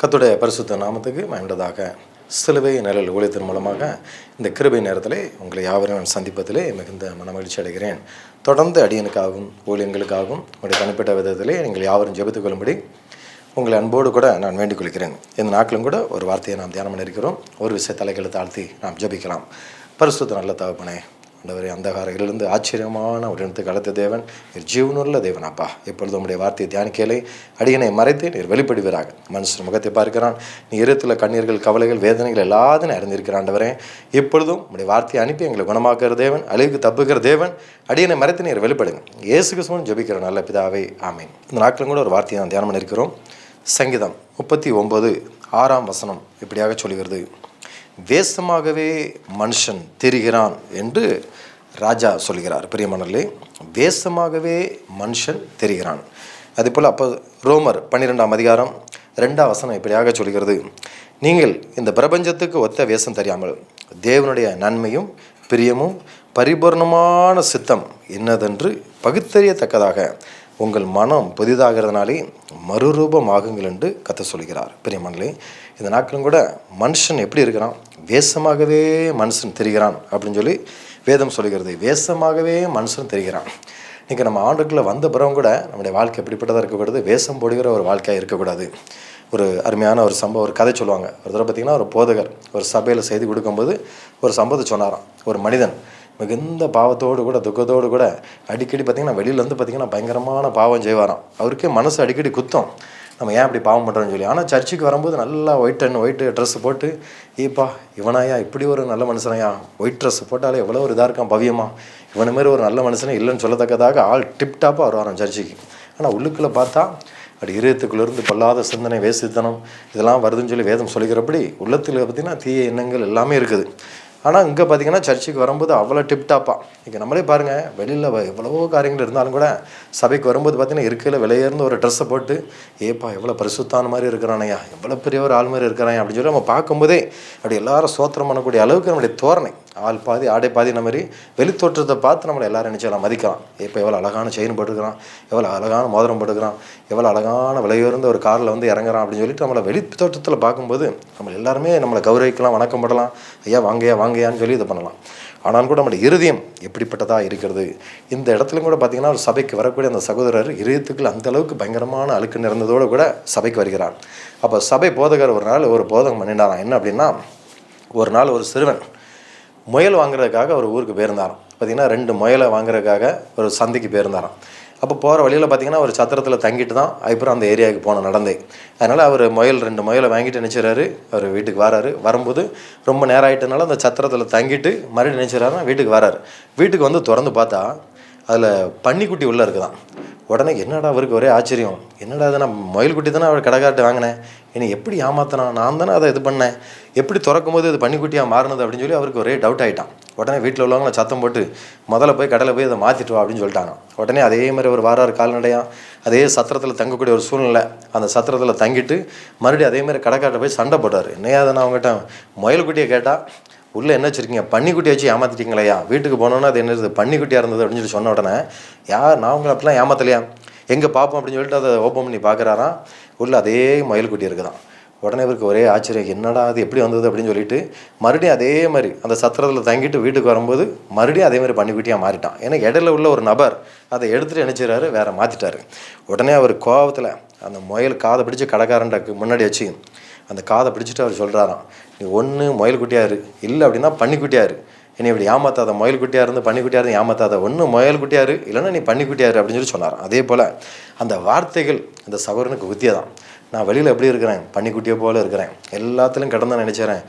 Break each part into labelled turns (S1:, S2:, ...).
S1: கர்த்தருடைய பரிசுத்த நாமத்துக்கு மகிமையுண்டாதாக. சிலுவை நிழல் ஊழியத்தின் மூலமாக இந்த கிருபை நேரத்திலே உங்களை யாவரையும் நான் சந்திப்பதிலே மிகுந்த மனமகிழ்ச்சி அடைகிறேன். தொடர்ந்து அடியனுக்காகவும் ஊழியங்களுக்காகவும் உங்களுடைய தனிப்பட்ட விதத்திலே நீங்கள் யாவரும் ஜெபித்துக் கொள்ளும்படி உங்களை அன்போடு கூட நான் வேண்டிக் கொள்கிறேன். இந்த நாட்களும் கூட ஒரு வார்த்தையை நாம் தியானம் பண்ணியிருக்கிறோம். ஒரு விஷய தலைகளை தாழ்த்தி நாம் ஜெபிக்கலாம். பரிசுத்த நல்ல தகப்பனே, ஆண்டவரே, அந்தகாரங்களிலிருந்து ஆச்சரியமான ஒரு இடத்துக்கு அழைத்த தேவன், நீர் ஜீவனுள்ள தேவன் அப்பா. எப்பொழுதும் உடைய வார்த்தையை தியானிக்கலை அடியனை மறைத்து நீர் வெளிப்படுவீராக. மனுஷன் முகத்தை பார்க்கிறான், நீ இருத்தில் கண்ணீர்கள், கவலைகள், வேதனைகள் எல்லாத்தையும் அறிந்திருக்கிறான். ஆண்டவரே, இப்பொழுதும் உடைய வார்த்தையை அனுப்பி எங்களை குணமாக்குற தேவன், அழிவுக்கு தப்புகிற தேவன், அடியனை மறைத்து நீர் வெளிப்படுங்க. இயேசு கிறிஸ்துவின் ஜெபிக்கிற நல்ல பிதாவே, ஆமீன். இந்த நாட்களும் கூட ஒரு வார்த்தையை நான் தியானம் பண்ணியிருக்கிறோம். சங்கீதம் 39:6 இப்படியாக சொல்கிறது, வேஷமாகவே மனுஷன் தெரிகிறான் என்று ராஜா சொல்கிறார். பிரியமானவர்களே, வேஷமாகவே மனுஷன் தெரிகிறான். அதேபோல் அப்போ ரோமர் 12:2 இப்படியாக சொல்கிறது, நீங்கள் இந்த பிரபஞ்சத்துக்கு ஒத்த வேஷம் தெரியாமல் தேவனுடைய நன்மையும் பிரியமும் பரிபூர்ணமான சித்தம் என்னதென்று பகுத்தறியத்தக்கதாக உங்கள் மனம் புதிதாகிறதுனாலே மறுரூபமாகுங்கள் என்று கர்த்தர் சொல்கிறார். பிரியமானவர்களே, இந்த நாட்களும் கூட மனுஷன் எப்படி இருக்கிறான்? வேஷமாகவே மனுஷன் தெரிகிறான் அப்படின்னு சொல்லி வேதம் சொல்கிறது. வேஷமாகவே மனுஷன் தெரிகிறான். இன்றைக்கி நம்ம ஆண்டுக்குள்ளே வந்த பிறகு கூட நம்முடைய வாழ்க்கை எப்படிப்பட்டதாக இருக்கக்கூடாது? வேஷம் போடுகிற ஒரு வாழ்க்கையாக இருக்கக்கூடாது. ஒரு அருமையான ஒரு சம்பவம், ஒரு கதை சொல்லுவாங்க. ஒரு தடவை பார்த்திங்கன்னா, ஒரு போதகர் ஒரு சபையில் செய்தி கொடுக்கும்போது ஒரு சம்பவத்தை சொன்னாராம். ஒரு மனிதன் மிகுந்த பாவத்தோடு கூட துக்கத்தோடு கூட அடிக்கடி பார்த்திங்கன்னா வெளியிலேருந்து பார்த்திங்கன்னா பயங்கரமான பாவம் செய்வாராம். அவருக்கே மனசு அடிக்கடி குத்தம், நம்ம ஏன் இப்படி பாவம் பண்ணுறோன்னு சொல்லி. ஆனால் சர்ச்சுக்கு வரும்போது நல்லா ஒயிட் ட்ரெஸ்ஸு போட்டு, ஈப்பா இவனாயா இப்படி ஒரு நல்ல மனுஷனையா, ஒயிட் ட்ரெஸ்ஸு போட்டாலே எவ்வளோ ஒரு இதாக இருக்கான், பவியமா, இவனை மாரி ஒரு நல்ல மனுஷனே இல்லைன்னு சொல்லத்தக்கதாக ஆள் டிப்டாப்பாக வருவாராம் சர்ச்சுக்கு. ஆனால் உள்ளுக்குள்ளே பார்த்தா அப்படி இதயத்துக்குள்ளேருந்து பொல்லாத சிந்தனை, வேசித்தனம் இதெல்லாம் வருதுன்னு சொல்லி வேதம் சொல்லிக்கிறபடி உள்ளத்தில் பார்த்திங்கன்னா தீய எண்ணங்கள் எல்லாமே இருக்குது. ஆனால் இங்கே பார்த்திங்கன்னா சர்ச்சுக்கு வரும்போது அவ்வளோ டிப்டாப்பாக. இங்கே நம்மளே பாருங்கள், வெளியில் எவ்வளவோ காரியங்கள் இருந்தாலும் கூட சபைக்கு வரும்போது பார்த்திங்கன்னா இருக்கையில் விலையேர்ந்து ஒரு ட்ரெஸ்ஸை போட்டு, ஏப்பா எவ்வளோ பரிசுத்தான மாதிரி இருக்கிறானையா, எவ்வளோ பெரிய ஒரு ஆள் மாதிரி இருக்கிறான் அப்படின்னு சொல்லி நம்ம பார்க்கும்போதே அப்படி எல்லாரும் சோத்திரம் பண்ணக்கூடிய அளவுக்கு நம்முடைய தோரணை, ஆள் பாதி ஆடை பாதி, இந்த மாதிரி வெளித்தோற்றத்தை பார்த்து நம்மளை எல்லாரும் நினச்சலாம் மதிக்கலாம். இப்போ எவ்வளோ அழகான செயின் போட்டுக்கிறான், எவ்வளோ அழகான மோதிரம் போட்டுக்கிறான், எவ்வளோ அழகான விலையுயர்ந்த ஒரு காரில் வந்து இறங்குறான் அப்படின்னு சொல்லிட்டு நம்மளை வெளித்தோற்றத்தில் பார்க்கும்போது நம்ம எல்லாருமே நம்மளை கௌரவிக்கலாம், வணக்கம் படலாம், ஐயா வாங்கையான்னு சொல்லி இது பண்ணலாம். ஆனாலும் கூட நம்முடைய இருதயம் எப்படிப்பட்டதாக இருக்கிறது? இந்த இடத்துலையும் கூட பார்த்திங்கன்னா ஒரு சபைக்கு வரக்கூடிய அந்த சகோதரர் இருதயத்துக்குள்ள அந்த அளவுக்கு பயங்கரமான அழுக்கு நிறைந்ததோடு கூட சபைக்கு வருகிறார். அப்போ சபை போதகர் ஒரு நாள் ஒரு போதகம் பண்ணினாராம். என்ன அப்படின்னா, ஒரு நாள் ஒரு சிறுவன் முயல் வாங்குறதுக்காக ஒரு ஊருக்கு போயிருந்தாராம். பார்த்திங்கன்னா 2 முயலை வாங்குறதுக்காக ஒரு சந்தைக்கு போயிருந்தாராம். அப்போ போகிற வழியில் பார்த்திங்கன்னா ஒரு சத்திரத்தில் தங்கிட்டு தான் அதுக்கப்புறம் அந்த ஏரியாவுக்கு போனோம் நடந்தே. அதனால் அவர் 2 முயலை வாங்கிட்டு நினச்சிறாரு. அவர் வீட்டுக்கு வராரு. வரும்போது ரொம்ப நேரம் ஆகிட்டனால அந்த சத்திரத்தில் தங்கிட்டு மறுபடியும் நினச்சிறாருன்னா வீட்டுக்கு வராரு. வீட்டுக்கு வந்து திறந்து பார்த்தா அதில் பன்னிக்குட்டி உள்ளே இருக்குதான். உடனே என்னடா அவருக்கு ஒரே ஆச்சரியம், என்னடா அது, நான் முயல்குட்டி தானே அவர் கடைக்காட்டு வாங்கினேன், என்னை எப்படி ஏமாத்தினான், நான் தானே அதை இது பண்ணேன், எப்படி திறக்கும் போது இது பன்னிக்குட்டியாக மாறினது அப்படின்னு சொல்லி அவருக்கு ஒரே டவுட் ஆகிட்டான். உடனே வீட்டில் உள்ளவங்கள சத்தம் போட்டு முதல்ல போய் கடையில் போய் அதை மாற்றிட்டு வா அப்படின்னு சொல்லிட்டாங்க. உடனே அதே மாதிரி ஒரு வாராரு கால்நடையாக அதே சத்திரத்தில் தங்கக்கூடிய ஒரு சூழ்நிலை. அந்த சத்திரத்தில் தங்கிட்டு மறுபடியும் அதேமாதிரி கடைக்காட்ட போய் சண்டை போட்டார். என்னையா அதை நான் அவங்ககிட்ட முயல்குட்டியை கேட்டால் உள்ளே என்ன வச்சுருக்கீங்க, பன்னிக்குட்டி வச்சு ஏமாற்றிட்டீங்களையா, வீட்டுக்கு போனோன்னா அது என்னது பன்னிக்குட்டியாக இருந்தது அப்படின்னு சொல்லி சொன்ன உடனே, நான் உங்களை அப்படிலாம் ஏமாத்தலையா, எங்கே பார்ப்போம் அப்படின்னு சொல்லிட்டு அதை ஓப்பன் பண்ணி பார்க்குறாராம். உள்ளே அதே முயல்குட்டி இருக்குதான். உடனே இவருக்கு ஒரே ஆச்சரியம், என்னடா அது எப்படி வந்தது அப்படின்னு சொல்லிட்டு மறுபடியும் அதே மாதிரி அந்த சத்திரத்தில் தங்கிட்டு வீட்டுக்கு வரும்போது மறுபடியும் அதே மாதிரி பன்னிக்குட்டியாக மாறிட்டான். ஏன்னா இடையில உள்ள ஒரு நபர் அதை எடுத்துகிட்டு நினச்சிறாரு, வேறு மாற்றிட்டாரு. உடனே அவர் கோபத்தில் அந்த முயல் காதை பிடிச்சி கடைக்காரன்ட்டு முன்னாடி வச்சு அந்த காதை பிடிச்சிட்டு அவர் சொல்கிறாராம், நீ ஒன்று முயல்குட்டியாக இரு, இல்லை அப்படின்னா பன்னிக்குட்டியாக இரு, என்னை இப்படி ஏமாத்தாத, முயல்குட்டியாக இருந்து பன்னிக்குட்டியாக இருந்து ஏமாத்தாத, ஒன்று முயல்குட்டியாக இரு, இல்லைன்னா நீ பன்னிக்குட்டியாக இரு அப்படின்னு சொல்லி சொன்னாராம். அதே போல் அந்த வார்த்தைகள் இந்த சகோதரனுக்கு புத்தியதான். நான் வெளியில் எப்படி இருக்கிறேன், பன்னிக்குட்டியை போல் இருக்கிறேன், எல்லாத்துலையும் கடந்து நினச்சிறேன்,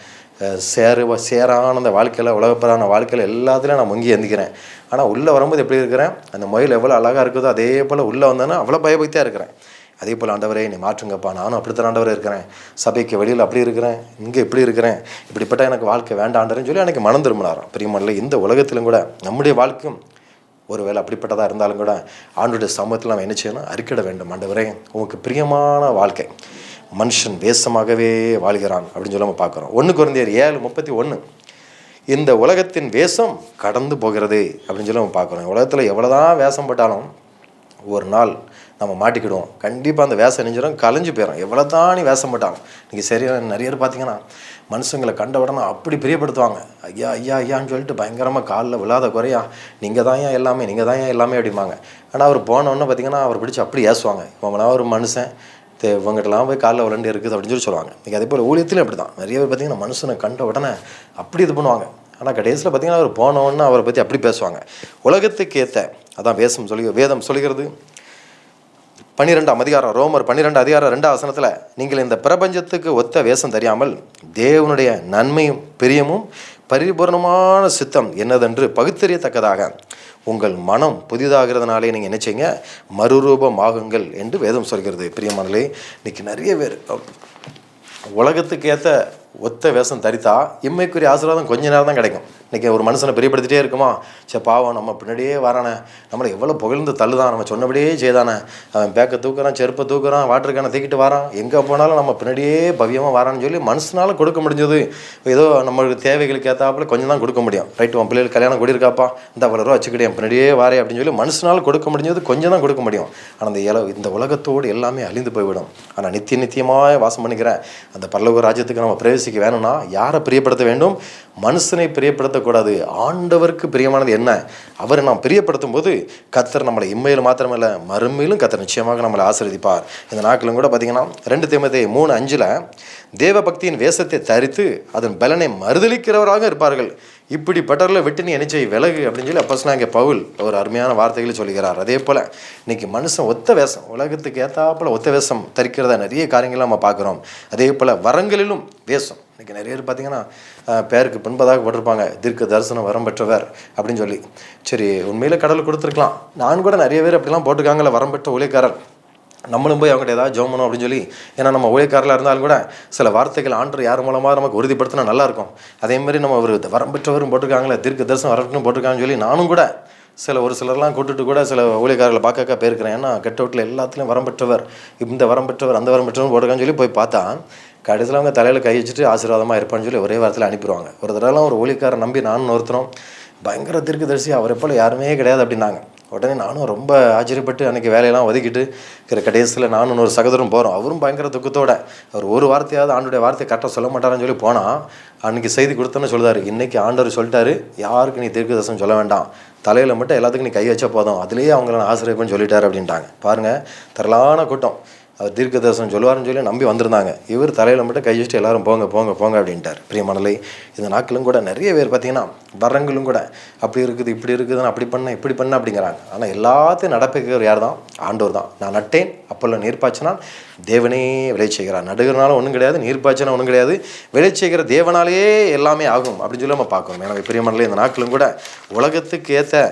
S1: சேரான அந்த வாழ்க்கையில், உலகப்பரான வாழ்க்கையில் எல்லாத்துலேயும் நான் முங்கி எந்திக்கிறேன். ஆனால் உள்ளே வரும்போது எப்படி இருக்கிறேன், அந்த முயல் எவ்வளோ அழகாக இருக்குதோ அதே போல் உள்ளே வந்தேன்னா அவ்வளோ பயபக்தியாக இருக்கிறேன். அதே போல் ஆண்டவரே நீ மாற்றுங்கப்பா, நானும் அப்படித்தான் ஆண்டவரே இருக்கிறேன், சபைக்கு வெளியில் அப்படி இருக்கிறேன், இங்கே இப்படி இருக்கிறேன், இப்படிப்பட்ட எனக்கு வாழ்க்கை வேண்டாண்டன்னு சொல்லி எனக்கு மனம் திரும்பினாராம். பிரியமானவர்களே, இந்த உலகத்திலும் கூட நம்முடைய வாழ்க்கையும் ஒரு வேளை அப்படிப்பட்டதாக இருந்தாலும் கூட ஆண்டவருடைய சமூகத்தில் நம்ம என்ன செய்யணும், அறிக்கிட வேண்டும். ஆண்டவரே உங்களுக்கு பிரியமான வாழ்க்கை, மனுஷன் வேஷமாகவே வாழ்கிறான் அப்படின்னு சொல்லி நம்ம பார்க்குறோம். 1 கொரிந்தியர் 7:31 இந்த உலகத்தின் வேஷம் கடந்து போகிறது அப்படின்னு சொல்லி நம்ம பார்க்குறோம். உலகத்தில் எவ்வளோதான் வேஷம் போட்டாலும் ஒரு நாள் நம்ம மாட்டிக்கிடுவோம். கண்டிப்பாக அந்த வேஷம் நெஞ்சிடும், கலைஞ்சு போயிடும். எவ்வளோ தான் நீ வேஷம் போட்டாலும். இன்றைக்கி சரியாக நிறைய பேர் பார்த்தீங்கன்னா மனுஷங்களை கண்ட உடனே அப்படி பிரியப்படுத்துவாங்க. ஐயா ஐயா ஐயான்னு சொல்லிட்டு பயங்கரமாக காலில் விழாத குறையா, நீங்கள் தான் ஏன் எல்லாமே, நீங்கள் தான் ஏன் எல்லாமே அப்படிம்பாங்க. ஆனால் அவர் போனோடனே பார்த்தீங்கன்னா அவர் பிடிச்சி அப்படி ஏசுவாங்க. இவங்களாம் ஒரு மனுஷன் இவங்ககிட்டலாம் போய் காலில் விளாண்டு இருக்குது அப்படின்னு சொல்லி சொல்லுவாங்க. இன்றைக்கி அதே போல் ஊழியத்திலும் அப்படி தான் நிறைய பேர் பார்த்தீங்கன்னா மனுஷனை கண்ட உடனே அப்படி இது பண்ணுவாங்க. ஆனால் கடைசியில் பார்த்தீங்கன்னா அவர் போனோன்னு அவரை பற்றி அப்படி பேசுவாங்க. உலகத்துக்கு ஏற்ற அதான் வேதம் சொல்லுகிறது. 12ஆம் அதிகாரம், ரோமர் 12 அதிகாரம் 2 வசனத்தில், நீங்கள் இந்த பிரபஞ்சத்துக்கு ஒத்த வேஷம் தெரியாமல் தேவனுடைய நன்மையும் பிரியமும் பரிபூர்ணமான சித்தம் என்னதென்று பகுத்தறியத்தக்கதாக உங்கள் மனம் புதிதாகிறதுனாலே நீங்கள் என்ன செய்யுங்க, மறுரூபமாகுங்கள் என்று வேதம் சொல்கிறது. பிரியமானலே, இன்னைக்கு நிறைய பேர் உலகத்துக்கு ஏற்ற ஒத்த வேஷம் தரித்தா இம்மைக்குரிய ஆசீர்வாதம் கொஞ்ச நேரம் தான் கிடைக்கும். இன்றைக்கி ஒரு மனுஷனை பிரியப்படுத்திட்டே இருக்குமா, சரி பாவம் நம்ம பின்னாடியே வரானே, நம்மளை எவ்வளோ புகழ்ந்து தள்ளுதான், நம்ம சொன்னபடியே செய்தானே, அவன் பேக்கை தூக்குறான், செருப்பை தூக்குறான், வாட்டர் கேனை தூக்கிட்டு வரான், எங்கே போனாலும் நம்ம பின்னாடியே பவ்யமாக வரான்னு சொல்லி மனுஷனால் கொடுக்க முடிஞ்சது ஏதோ நம்மளுக்கு தேவைகளுக்கு ஏற்றாப்புல கொஞ்சம் தான் கொடுக்க முடியும். ரைட்டு, உன் பிள்ளைகள் கல்யாணம் கூடியிருக்காப்பா, இந்த அவ்வளோ ரூபா வச்சுக்கிட்டே என் பின்னாடியே வாரே அப்படின்னு சொல்லி மனுஷனால் கொடுக்க முடிஞ்சது கொஞ்சம் தான் கொடுக்க முடியும். ஆனால் இந்த உலகத்தோடு எல்லாமே அழிந்து போய்விடும். ஆனால் நித்தியமாக வாசம் பண்ணிக்கிறேன் அந்த பரலோக ராஜ்யத்துக்கு நம்ம பிரவேசிக்க வேணும்னா யாரை பிரியப்படுத்த வேண்டும்? மனுஷனை பிரியப்படுத்தக்கூடாது. ஆண்டவருக்கு பிரியமானது என்ன? அவரை நாம் பிரியப்படுத்தும் போது கர்த்தர் நம்மளை இம்மையில் மாத்திரமல்ல மறுமையிலும் கர்த்தர் நிச்சயமாக நம்மளை ஆசீர்வதிப்பார். இந்த நாட்களும் கூட பார்த்தீங்கன்னா 2 தீமோத்தேயு 3:5 தேவ பக்தியின் வேஷத்தை தரித்து அதன் பலனை மறுதலிக்கிறவராக இருப்பார்கள். இப்படிப்பட்டவர்களை விட்டு நீ என்ன செய்ய விலகு அப்படின்னு சொல்லி அப்போஸ்தலனாகிய பவுல் ஒரு அருமையான வார்த்தைகளை சொல்கிறார். அதே போல் இன்னைக்கு மனுஷன் ஒத்த வேஷம், உலகத்துக்கு ஏற்றாப்புல ஒத்த வேஷம் தரிக்கிறத நிறைய காரியங்கள் நம்ம பார்க்குறோம். அதே போல் வரங்களிலும் வேஷம். இன்றைக்கி நிறைய பேர் பார்த்தீங்கன்னா பேருக்கு பின்பதாக போட்டிருப்பாங்க, தீர்க்க தரிசனம் வரம் பெற்றவர் அப்படின்னு சொல்லி. சரி, உண்மையில் கடவுள் கொடுத்துருக்கலாம். நான் கூட நிறைய பேர் அப்படிலாம் போட்டிருக்காங்களே வரம் பெற்ற ஊழியக்காரர், நம்மளும் போய் அவங்ககிட்ட ஏதாவது ஜெபம் பண்ணணும் அப்படின்னு சொல்லி. ஏன்னா நம்ம ஊழியக்காரலாக இருந்தாலும் கூட சில வார்த்தைகள் ஆண்டவர் யார் மூலமாக நமக்கு உறுதிப்படுத்தினா நல்லாயிருக்கும். அதேமாதிரி நம்ம ஒரு வரம் பெற்றவரும் போட்டிருக்காங்களே, தீர்க்க தரிசனம் வரட்டுன்னு போட்டிருக்காங்கன்னு சொல்லி நானும் கூட ஒரு சிலர்லாம் கூட்டுட்டு கூட சில ஊழியக்காரர்களை பார்க்க போயிருக்கிறேன். ஏன்னா கெட் அவுட்டில் எல்லாத்துலேயும் வரம் பெற்றவர், இந்த வரம் பெற்றவர், அந்த வரம் பெற்றவர் போட்டிருக்கான்னு சொல்லி போய் பார்த்தா கடைசியில் அவங்க தலையில் கை வச்சுட்டு ஆசீர்வாதமாக இருப்பான்னு சொல்லி ஒரே வாரத்தில் அனுப்பிடுவாங்க. ஒரு தடவைலாம் ஒரு ஊழியக்காரரை நம்பி நானும் ஒருத்தரும் பயங்கர தீர்க்கதரிசி, அவரை போல் யாருமே கிடையாது அப்படின்னாங்க. உடனே நானும் ரொம்ப ஆச்சரியப்பட்டு அன்றைக்கி வேலையெல்லாம் ஒதுக்கிட்டு கடைசியில் நானும் ஒரு சகோதரரும் போகிறோம். அவரும் பயங்கர துக்கத்தோட அவர் ஒரு வார்த்தையாவது ஆண்டுடைய வார்த்தையை கரெக்டாக சொல்ல மாட்டாருன்னு சொல்லி போனால் அன்றைக்கி செய்தி கொடுத்தோன்னு சொல்லுதாரு, இன்றைக்கி ஆண்டவர் சொல்லிட்டாரு, யாருக்கு நீ தீர்க்கதரிசனம் சொல்ல வேண்டாம், தலையில் மட்டும் எல்லாத்துக்கும் நீ கை வச்சா போதும், அதுலேயே அவங்கள நான் ஆசிரியப்பேன்னு சொல்லிட்டாரு அப்படின்ட்டாங்க. பாருங்கள், திரளான கூட்டம். அவர் தீர்க்க தரிசனம் சொல்லுவார்னு சொல்லி நம்பி வந்திருந்தாங்க. இவர் தலையில் மட்டும் கை வச்சுட்டு எல்லாரும் போங்க போங்க போங்க அப்படின்ட்டார். பிரியமானலை, இந்த நாட்களும் கூட நிறைய பேர் பார்த்தீங்கன்னா வரங்களும் கூட அப்படி இருக்குது இப்படி இருக்குதுன்னு அப்படி பண்ண இப்படி பண்ண அப்படிங்கிறாங்க. ஆனால் எல்லாத்தையும் நடப்பிக்கிறவர் யார் தான்? ஆண்டவர் தான். நான் நட்டேன், அப்போல்லாம் நீர் பாய்ச்சினால் தேவனே விளை செய்கிறார். நடுகிறனால ஒன்றும் கிடையாது, நீர் பாய்ச்சினா ஒன்றும் கிடையாது, விளை செய்கிற தேவனாலே எல்லாமே ஆகும் அப்படின்னு சொல்லி நம்ம பார்க்கணும். எனவே பிரியமானலை, இந்த நாட்களும் கூட உலகத்துக்கு ஏற்ற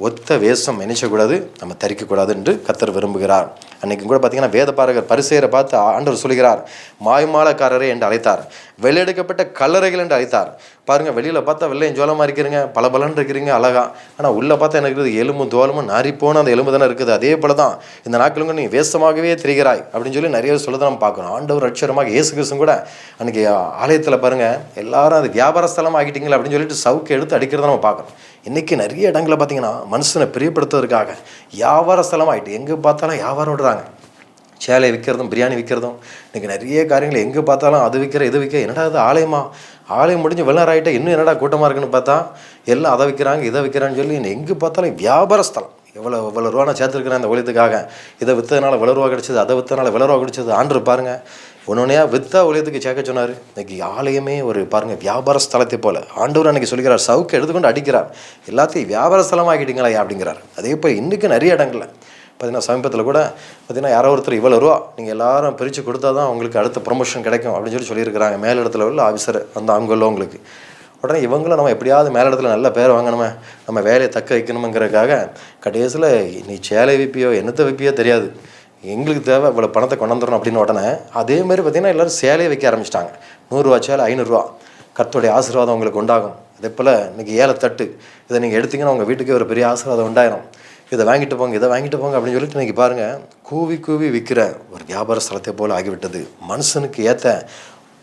S1: ஒத்த வேஷம் நினைச்சக்கூடாது, நம்ம தரிக்கக்கூடாது என்று கர்த்தர் விரும்புகிறார். அன்றைக்கும் கூட பார்த்தீங்கன்னா வேதபாரகர் பரிசேயரை பார்த்து ஆண்டவர் சொல்கிறார், மாய்மாலக்காரரே என்று அழைத்தார், வெள்ளையெடுக்கப்பட்ட கல்லறைகள் என்று அழைத்தார். பாருங்கள், வெளியில் பார்த்தா வெள்ளையும் ஜோலமாக இருக்கிறீங்க, பல பலன்னு இருக்கிறீங்க அழகா, ஆனால் உள்ளே பார்த்தா எனக்கு இருக்குது எலும்பும் தோலமும் நாரிப்போன அந்த எலும்பு தானே இருக்குது. அதே போல தான் இந்த நாட்களுங்க நீ வேஷமாகவே தெரிகிறாய் அப்படின்னு சொல்லி நிறைய சொல்ல நம்ம பார்க்கணும். ஆண்டவர் ரட்சகரமாக இயேசு கிறிஸ்து கூட அன்றைக்கி ஆலயத்தில் பாருங்கள் எல்லாரும் அது வியாபார ஸ்தலமாக ஆகிட்டீங்களா அப்படின்னு சொல்லிட்டு சவுக்கு எடுத்து அடிக்கிறத நம்ம பார்க்கணும். இன்றைக்கி நிறைய இடங்களில் பார்த்தீங்கன்னா மனுஷனை பிரியப்படுத்துவதற்காக வியாபார ஸ்தலம் ஆகிட்டு எங்கே பார்த்தாலும் வியாபாரம் விடுறாங்க. சேலை விற்கிறதும் பிரியாணி விற்கிறதும் இன்றைக்கி நிறைய காரியங்கள் எங்கே பார்த்தாலும் அது விற்கிற இது விற்க. என்னடா அது ஆலயமா, ஆலயம் முடிஞ்சு வெள்ளராயிட்ட இன்னும் என்னடா கூட்டமாக இருக்குன்னு பார்த்தா எல்லாம் அதை விற்கிறாங்க இதை விற்கிறான்னு சொல்லி எங்கே பார்த்தாலும் வியாபார ஸ்தலம். எவ்வளோ ரூபா நான் சேர்த்துருக்கிறேன் அந்த ஊழியத்துக்காக, இதை விற்றதுனால இவ்வளோ ரூபா கிடச்சிது, அதை விற்றனால இவ்வளோ ரூபா கிடச்சிது. ஆண்டு பாருங்கள், ஒன்னொன்னையா விற்றா ஊழியத்துக்கு சேர்க்க சொன்னார். இன்றைக்கி ஆலயமே ஒரு பாருங்கள் வியாபார ஸ்தலத்தை போல் ஆண்டவர் அன்றைக்கி சொல்கிறார், சவுக்கு எடுத்துக்கொண்டு அடிக்கிறார், எல்லாத்தையும் வியாபார ஸ்தலமாகிட்டீங்களா அப்படிங்கிறார். அதே போல் இன்றைக்கி நிறைய இடங்களில் பார்த்தீங்கன்னா சமீபத்தில் கூட பார்த்தீங்கன்னா யாரோ ஒருத்தர் இவ்வளோ ரூபா நீங்கள் எல்லாரும் பிரித்து கொடுத்தா தான் உங்களுக்கு அடுத்த ப்ரொமோஷன் கிடைக்கும் அப்படின்னு சொல்லியிருக்கிறாங்க. மேலிடத்தில் உள்ள ஆஃபீஸர் அந்த அவங்கள உங்களுக்கு உடனே இவங்களும் நம்ம எப்படியாவது மேலிடத்தில் நல்ல பேர் வாங்கணுமே, நம்ம வேலையை தக்க வைக்கணுங்கிறதுக்காக கடைசியில் நீ சேலை விற்பியோ என்னத்தை விற்பியோ தெரியாது, எங்களுக்கு தேவை இவ்வளோ பணத்தை கொண்டு வந்துடணும் அப்படின்னு. உடனே அதேமாதிரி பார்த்திங்கன்னா எல்லோரும் சேலையை வைக்க ஆரம்பிச்சிட்டாங்க. 100 ரூபா சேலை 500 ரூபா. கர்த்தருடைய ஆசீர்வாதம் உங்களுக்கு உண்டாகும். அதே போல் இன்றைக்கி ஏலத்தட்டு, இதை நீங்கள் எடுத்திங்கன்னா உங்கள் வீட்டுக்கே ஒரு பெரிய ஆசீர்வாதம் உண்டாயிரும். இதை வாங்கிட்டு போங்க இதை வாங்கிட்டு போங்க அப்படின்னு சொல்லிட்டு இன்றைக்கி பாருங்கள் கூவி கூவி விற்கிற ஒரு வியாபார ஸ்தலத்தை போல் ஆகிவிட்டது. மனுஷனுக்கு ஏற்ற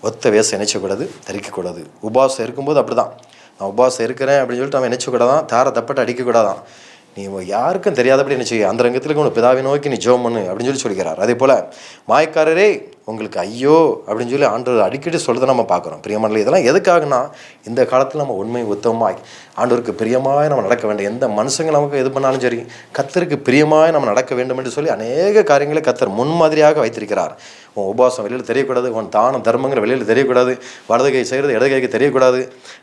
S1: ஒத்த வேஷம் நினைச்சக்கூடாது, தரிக்கக்கூடாது. உபவாசம் இருக்கும்போது அப்படி தான், நான் உபவாசம் இருக்கிறேன் அப்படின்னு சொல்லிட்டு அவன் நினைச்சக்கூடாதான், தார தப்பட்டு அடிக்கக்கூடாதான். நீ யாருக்கும் தெரியாதபடி என்ன செய்ய, அந்த ரங்கத்தில் உன் பிதாவை நோக்கி நீ ஜெபம் பண்ணு அப்படின்னு சொல்லிக்கிறார். அதே போல் மாயக்காரரே உங்களுக்கு ஐயோ அப்படின்னு சொல்லி ஆண்டவர் அடிக்கடி சொல்கிறத நம்ம பார்க்குறோம். பிரியமானவர்களே, இதெல்லாம் எதுக்காகனா இந்த காலத்தில் நம்ம உண்மை உத்தமமாய் ஆண்டவருக்கு பிரியமாய் நம்ம நடக்க வேண்டும். எந்த மனுஷங்க நமக்கு எது பண்ணாலும் சரி கர்த்தருக்கு பிரியமாய் நம்ம நடக்க வேண்டும் என்று சொல்லி அநேக காரியங்களை கர்த்தர் முன்மாதிரியாக வைத்திருக்கிறார். உன் உபவாசம் வெளியில் தெரியக்கூடாது, உன் தான தர்மங்கள் வெளியில் தெரியக்கூடாது, வலது கை செய்கிறது இடது கைக்கு தெரியக்கூடாது,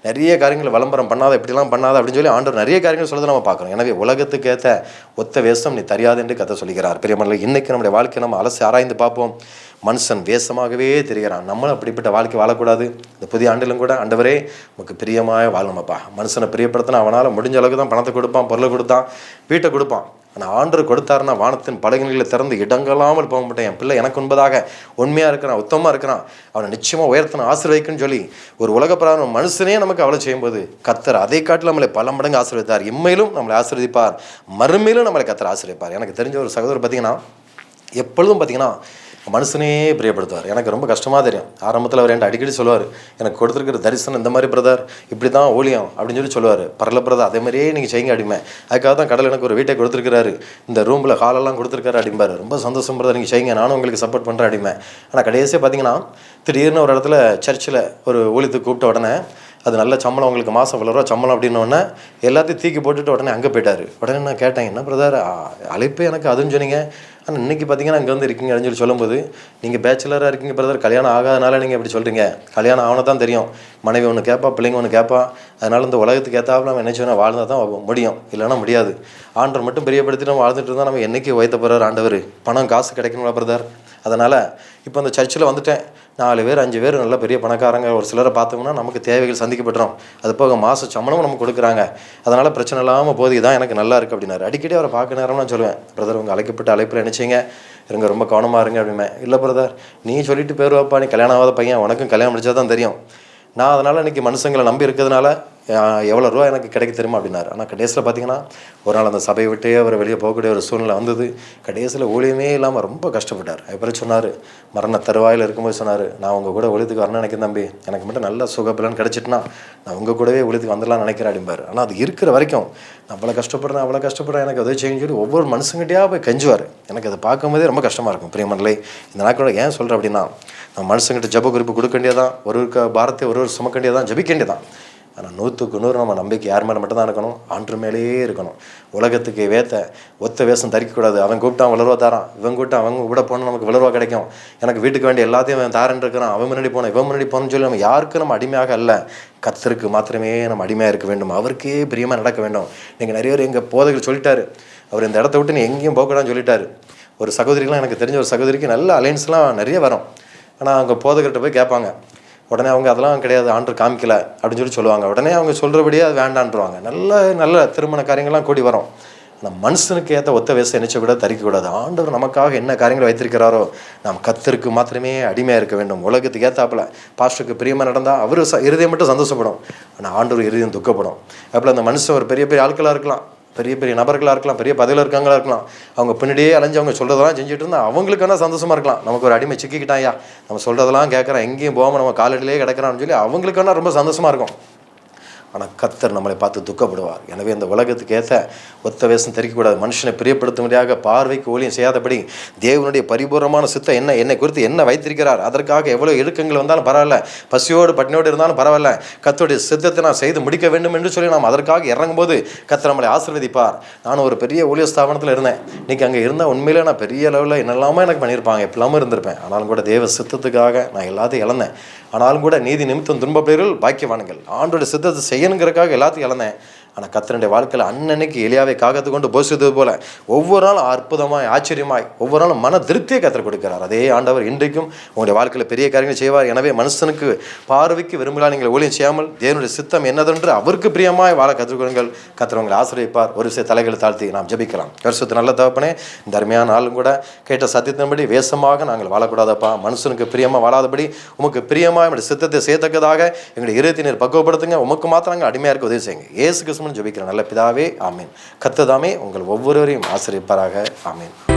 S1: நிறைய காரியங்கள் விளம்பரம் பண்ணாத, இப்படிலாம் பண்ணாத அப்படின்னு சொல்லி ஆண்டவர் நிறைய காரியங்கள் சொல்கிறத நம்ம பார்க்குறோம். எனவே உலகத்துக்கு ஏற்ற ஒத்த வேஷம் நீ தெரியாது என்று கர்த்தர் சொல்கிறார். பிரியமானவர்களே, இன்றைக்கி நம்முடைய வாழ்க்கையை நம்ம அலசி ஆராய்ந்து பார்ப்போம். மனுஷன் வேஷமாகவே தெரிகிறான். நம்மளும் அப்படிப்பட்ட வாழ்க்கை வாழக்கூடாது. இந்த புதிய ஆண்டிலும் கூட ஆண்டவரே உனக்கு பிரியமாக வாழணுமப்பா. மனுஷனை பிரியப்படுத்தினா அவனால் முடிஞ்ச அளவுக்கு தான் பணத்தை கொடுப்பான், பொருளை கொடுத்தான், வீட்டை கொடுப்பான். ஆனால் ஆண்டவர் கொடுத்தாருன்னா வானத்தின் பலகணிகளை திறந்து இடங்களாமல் போக மாட்டேன். என் பிள்ளை எனக்கு உண்பதாக உண்மையாக இருக்கிறான், உத்தமமாக இருக்கிறான், அவனை நிச்சயமாக உயர்த்தணும், ஆசீர்வதிக்குன்னு சொல்லி ஒரு உலகப்பிரகாரம் மனுஷனே நமக்கு அவ்வளோ செய்யும்போது கர்த்தர் அதை காட்டில் நம்மளை பல மடங்கு ஆசீர்வதித்தார். இம்மையிலும் நம்மளை ஆசீர்வதிப்பார், மறுமையிலும் நம்மளை கர்த்தர் ஆசீர்வதிப்பார். எனக்கு தெரிஞ்ச ஒரு சகோதரர் பார்த்தீங்கன்னா எப்பொழுதும் பார்த்தீங்கன்னா மனுஷனே பிரியப்படுத்துவார். எனக்கு ரொம்ப கஷ்டமாக தெரியும். ஆரம்பத்தில் அவர் என்கிட்ட அடிக்கடி சொல்லுவார், எனக்கு கொடுத்துருக்கிற தரிசனம் இந்த மாதிரி பிரதர், இப்படி தான் ஊழியம் அப்படின்னு சொல்லுவார். பரல பிரதர் அதே மாதிரியே நீங்கள் செய்யுங்க அப்படிமே. அதுக்காக தான் கடவுள் எனக்கு ஒரு வீட்டை கொடுத்துருக்கிறாரு, இந்த ரூமில் ஹாலெல்லாம் கொடுத்துருக்காரு அப்படிம்பாரு. ரொம்ப சந்தோஷம் பிரதர், நீங்கள் செய்யுங்க, நானும் உங்களுக்கு சப்போர்ட் பண்ணுறேன் அப்படிமே. ஆனால் கடைசியாக பார்த்தீங்கன்னா திடீர்னு ஒரு இடத்துல சர்ச்சில் ஒரு ஊழியத்துக்கு கூப்பிட்ட உடனே அது நல்ல சம்பளம், உங்களுக்கு மாதம் இவ்வளோ ரூபா சம்பளம் அப்படின்னோடனே எல்லாத்தையும் தூக்கி போட்டுட்டு உடனே அங்கே போயிட்டார். உடனே நான் கேட்டேன், என்ன பிரதர் அழைப்பே எனக்கு அதுன்னு சொன்னீங்க, ஆனால் இன்றைக்கி பார்த்தீங்கன்னா அங்கே வந்து இருக்கீங்க அப்படின்னு சொல்லும்போது, நீங்கள் பேச்சுலராக இருக்கீங்க பிரதர், கல்யாணம் ஆகாதனால நீங்கள் எப்படி சொல்கிறீங்க, கல்யாணம் ஆகணும் தான் தெரியும், மனைவி ஒன்று கேட்பா, பிள்ளைங்க ஒன்று கேட்பா, அதனால் இந்த உலகத்துக்கு ஏற்றாப்புல நம்ம என்ன செய்யணும், வாழ்ந்தால் தான் முடியும், இல்லைன்னா முடியாது. ஆண்டவர் மட்டும் பிரியப்படுத்திட்டு நம்ம வாழ்ந்துட்டு இருந்தால் நம்ம என்றைக்கு உயர்த்த போகிறார் ஆண்டவர், பணம் காசு கிடைக்கணும்ல பிரதர். அதனால் இப்போ அந்த சர்ச்சில் வந்துட்டேன், 4 பேர் 5 பேர் நல்ல பெரிய பணக்காரங்க ஒரு சிலரை பார்த்தோம்னா நமக்கு தேவைகள் சந்திக்கப்பட்டுரும். அது போக மாத சம்பளமும் நமக்கு கொடுக்குறாங்க, அதனால் பிரச்சனை இல்லாமல் போது இதான் எனக்கு நல்லா இருக்குது அப்படின்னாரு. அடிக்கடி அவரை பார்க்க நேரம் நான் சொல்லுவேன், பிரதர் உங்கள் அழைக்கப்பட்ட அழைப்பில் நினச்சிங்க இருங்க, ரொம்ப கவனமாக இருங்க அப்படிமே. இல்லை பிரதர் நீ சொல்லிட்டு பேர் வைப்பா, நீ கல்யாணம் ஆகாத பையன், உனக்கும் கல்யாணம் முடிச்சா தான் தெரியும், நான் அதனால் இன்றைக்கி மனுஷங்களை நம்பி இருக்கிறதுனால எவ்வளோ ரூபா எனக்கு கிடைக்க தெரியுமா அப்படின்னாரு. ஆனால் கடைசியில் பார்த்தீங்கன்னா ஒரு நாள் அந்த சபையை விட்டே அவர் வெளியே போகக்கூடிய ஒரு சூழ்நிலை வந்தது. கடைசியில் ஊழியமே இல்லாமல் ரொம்ப கஷ்டப்பட்டார். அப்புறம் சொன்னார், மரண தருவாயில் இருக்கும்போது சொன்னார், நான் உங்கள் கூட ஒழித்துக்கு வரணும்னு நினைக்கிறேன் தம்பி, எனக்கு மட்டும் நல்ல சுகப்பலன்னு கிடச்சிட்டுனா நான் உங்கள் கூடவே ஒழித்துக்கு வந்துடலாம்னு நினைக்கிறேன் அப்படிம்பார். ஆனால் அது இருக்கிற வரைக்கும் நான் அவ்வளோ கஷ்டப்படுறேன் எனக்கு உதவி செய்யுன்னு சொல்லி ஒவ்வொரு மனுஷங்கிட்டையாக போய் கெஞ்சுவார். எனக்கு அதை பார்க்கும்போதே ரொம்ப கஷ்டமாக இருக்கும். பிரியமன்லே, இந்த நாட்களோட ஏன் சொல்கிறேன் அப்படின்னா, நம்ம மனுஷங்கிட்ட ஜப குறிப்பு கொடுக்க வேண்டியதான், ஒரு பாரத்தை ஒரு சுமக்க வேண்டியதான், ஜபிக்க வேண்டியதான். ஆனால் 100க்கு 100 நம்ம நம்பிக்கை யார் மேலே மட்டும் தான் இருக்கணும், ஆண்டு மேலேயே இருக்கணும். உலகத்துக்கு ஒத்த வேஷம் தரிக்கக்கூடாது. அவன் கூப்பிட்டான் வளர்வா தாரான், இவன் கூப்பிட்டு அவங்க கூட போனால் நமக்கு வளர்வா கிடைக்கும், எனக்கு வீட்டுக்கு வேண்டிய எல்லாத்தையும் அவன் தாரன் இருக்கிறான், அவன் முன்னாடி போனோம் இவன் முன்னாடி போகணும்னு சொல்லி நம்ம யாருக்கும் நம்ம அடிமையாக அல்ல, கர்த்தருக்கு மாத்திரமே நம்ம அடிமையாக இருக்க வேண்டும், அவருக்கே பிரியமாக நடக்க வேண்டும். நீங்கள் நிறைய பேர் எங்கள் போதைகள் சொல்லிட்டாரு, அவர் இந்த இடத்த விட்டு நீ எங்கேயும் போகக்கூடாதுன்னு சொல்லிட்டாரு. ஒரு சகோதரிக்கெலாம் எனக்கு தெரிஞ்ச ஒரு சகோதரிக்கு நல்ல அலைன்ஸ்லாம் நிறைய வரும். ஆனால் அவங்க போதகர்கிட்ட போய் கேட்பாங்க, உடனே அவங்க அதெல்லாம் கிடையாது ஆண்டு காமிக்கலை அப்படின்னு சொல்லுவாங்க. உடனே அவங்க சொல்கிறபடியே அது வேண்டான்றுவாங்க. நல்ல திருமண காரியங்கள்லாம் கூடி வரும். ஆனால் மனுஷனுக்கு ஏற்ற ஒத்த வேஷம் நினைச்சக்கூடாது, தரிக்கக்கூடாது. ஆண்டவர் நமக்காக என்ன காரியங்கள் வைத்திருக்கிறாரோ நாம் கர்த்தருக்கு மாத்திரமே அடிமையாக இருக்க வேண்டும். உலகத்துக்கு ஏற்றாப்புல பாஸ்டருக்கு பிரியமாக நடந்தால் அவர் இருதயம் மட்டும் சந்தோஷப்படும், ஆனால் ஆண்டவர் இருதயம் துக்கப்படும். அப்போ அந்த மனுஷன் ஒரு பெரிய பெரிய ஆட்களாக இருக்கலாம், பெரிய நபர்களாக இருக்கலாம், பெரிய பதவியில் இருக்காங்களா இருக்கலாம், அவங்க பின்னாடியே அலைஞ்சு அவங்க சொல்கிறதெல்லாம் செஞ்சுட்டு இருந்தால் அவங்களுக்கான சந்தோஷமாக இருக்கலாம். நமக்கு ஒரு அடிமை சிக்கிக்கிட்டாயா, நம்ம சொல்கிறதெல்லாம் கேட்குறான், எங்கேயும் போகாமல் நம்ம காலடியிலே கிடக்கிறான்னு சொல்லி அவங்களுக்கான ரொம்ப சந்தோஷமாக இருக்கும். ஆனால் கர்த்தர் நம்மளை பார்த்து துக்கப்படுவார். எனவே இந்த உலகத்துக்கு ஏற்ற ஒத்த வேஷம் தெரிக்கக்கூடாது. மனுஷனை பிரியப்படுத்தும்படியாக பார்வைக்கு ஊழியம் செய்யாதபடி தேவனுடைய பரிபூர்ணமான சித்தம் என்னை குறித்து என்ன வைத்திருக்கிறார், அதற்காக எவ்வளோ இழுக்கங்கள் வந்தாலும் பரவாயில்ல, பசியோடு பட்டினியோடு இருந்தாலும் பரவாயில்ல, கர்த்தருடைய சித்தத்தை நான் செய்து முடிக்க வேண்டும் என்று சொல்லி நாம் அதற்காக இறங்கும்போது கர்த்தர் நம்மளை ஆசீர்வதிப்பார். நான் ஒரு பெரிய ஊழிய ஸ்தாபனத்தில் இருந்தேன். இன்றைக்கி அங்கே இருந்தால் உண்மையிலே நான் பெரிய அளவில் என்னெல்லாமல் எனக்கு பண்ணியிருப்பாங்க, எப்படிலாமல் இருந்திருப்பேன். ஆனாலும் கூட தேவ சித்தத்துக்காக நான் எல்லாத்தையும் இழந்தேன். ஆனாலும் கூட நீதி நிமித்தம் துன்பப்படுகிறவர்கள் பாக்கியவான்கள். ஆண்டோட சித்தத்தை செய்யணுங்கிறதுக்காக எல்லாத்தையும் இழந்தேன். ஆனால் கர்த்தருடைய வாழ்க்கையில் அன்னன்னைக்கு எலியாவை காகத்து கொண்டு போஷித்தது போல ஒவ்வொரு நாளும் அற்புதமாய் ஆச்சரியமாய் ஒவ்வொரு நாளும் மன திருப்தியை கர்த்தர் கொடுக்கிறார். அதே ஆண்டவர் இன்றைக்கும் உங்களுடைய வாழ்க்கையில் பெரிய காரியங்கள் செய்வார். எனவே மனுஷனுக்கு பார்வைக்கு விரும்பலாம் நீங்கள் ஊழியம் செய்யாமல் தேவனுடைய சித்தம் என்னதென்று அவருக்கு பிரியமாய் வாழ கற்றுக்கொள்ளுங்கள். கர்த்தர் உங்களை ஆசீர்வதிப்பார். ஒரு சில தலைகளை தாழ்த்தி நாம் ஜெபிக்கலாம். வருஷத்து நல்ல தகப்பனே, இந்த அருமையான நாளும் கூட கேட்ட சத்தியத்தின்படி வேஷமாக நாங்கள் வாழக்கூடாதப்பா, மனுஷனுக்கு பிரியமாக வாழாதபடி உமக்கு பிரியமாக நம்முடைய சித்தத்தை சேர்த்தக்கதாக எங்களுடைய இருதயத்தை நீர் பக்குவப்படுத்துங்க. உமக்கு மாத்திரம் நாங்கள் அடிமையாக இருக்க உதவி செய்யுங்க. இயேசு கிறிஸ்துவின் ஜெபிக்கிற நல்ல பிதாவே, ஆமீன். கர்த்தர் தாமே உங்கள் ஒவ்வொருவரையும் ஆசீர்வதிப்பாராக. ஆமீன்.